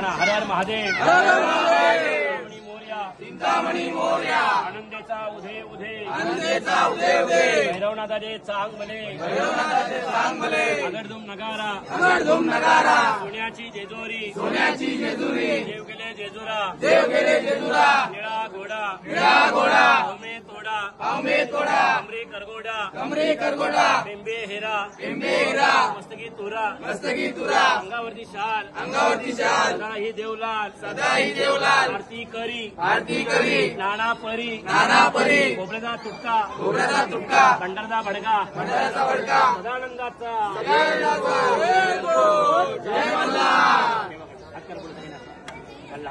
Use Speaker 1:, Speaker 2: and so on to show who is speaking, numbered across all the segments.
Speaker 1: म्हणा हर हर महादेव चिंतामणी मोरया आनंदेचा उदे उदे भैरवनाथाचे चांगले अगरदुम नगारा सोन्याची जेजुरी देव गेले जेजुरा निळा घोडा अवमे तोडा कमरे करगोडा बेंबे हेरा मस्तकी तुरा अंगावरती शाल सदा ही देवलाल आरती करी नाना परी खोबऱ्याचा तुटका पंढरचा भडका सदानंदाचा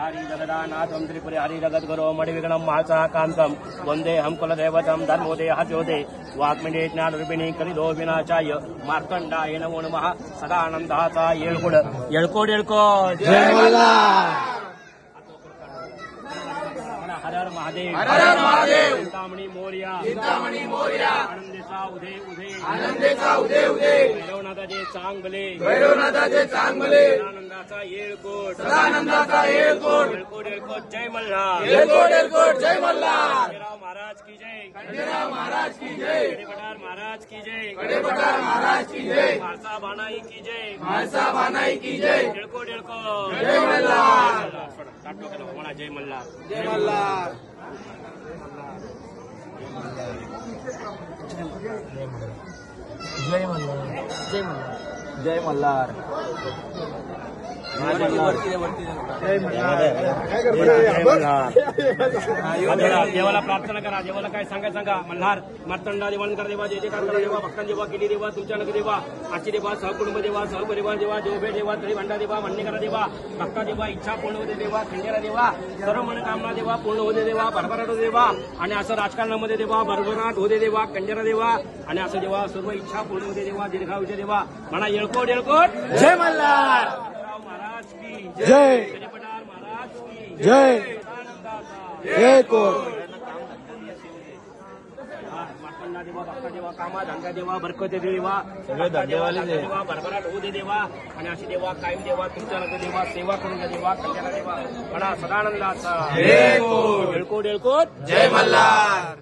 Speaker 1: हरी जगदानाथं त्रिपुरे हरि जगत गुरो मणिविघ्नं महासा कांतम वंदे हम कुलदैवतं धर्मोदय हजोदे वाग्मिने ज्ञानरूपिणी कलिदो विनाशाय मार्तंडाय नमो नमः सदानंदाचा येळकोड जय मल्हार हर हर महादेव चिंतामणी मोरया आनंदेचा उदे भैरवनाथाचे चांगले सदानंदाचा येळकोट जय मल्हार खंडेराव महाराज की जय गडेपठार महाराज की जय म्हाळसा बानाई की जय येळकोट जय मल्हार म्हणा जय मल्हार जय मल्हार देवाला प्रार्थना करा देवाला काय सांगा मल्हार मार्तंडा देवांकर देवा जय जयकार करा देवा भक्तान देवा किली देवा तुमच्या नगर देवा आची देवा सहकुटुंब देवा सहपरिवार देवा देवभे देवा तळीभांडा देवा मन्नेकरा देवा भक्ता देवा इच्छा पूर्ण होते देवा खंडेरा देवा सर्व मनोकामना देवा पूर्ण होते देवा भरभराट होते देवा आणि असं राजकारणामध्ये देवा भरभराट होते देवा खंडेरा देवा आणि असं देवा सर्व इच्छा पूर्ण होते देवा दीर्घायुष्य देवा म्हणा येळकोट जय मल्हार महाराज की जय गडेपठार महाराज की जय मार्तंडा देवा भक्ता देवा कामा धंदा देवा बरकत देवा सगळे धंदेवाले देवा भरभराट होऊ दे देवा आणि अशी देवा कायम देवा तुमच्या नगर देवा सेवा करून द्या देवा कल्याण देवा म्हणा सदानंदाचा येळकोट जय मल्हार.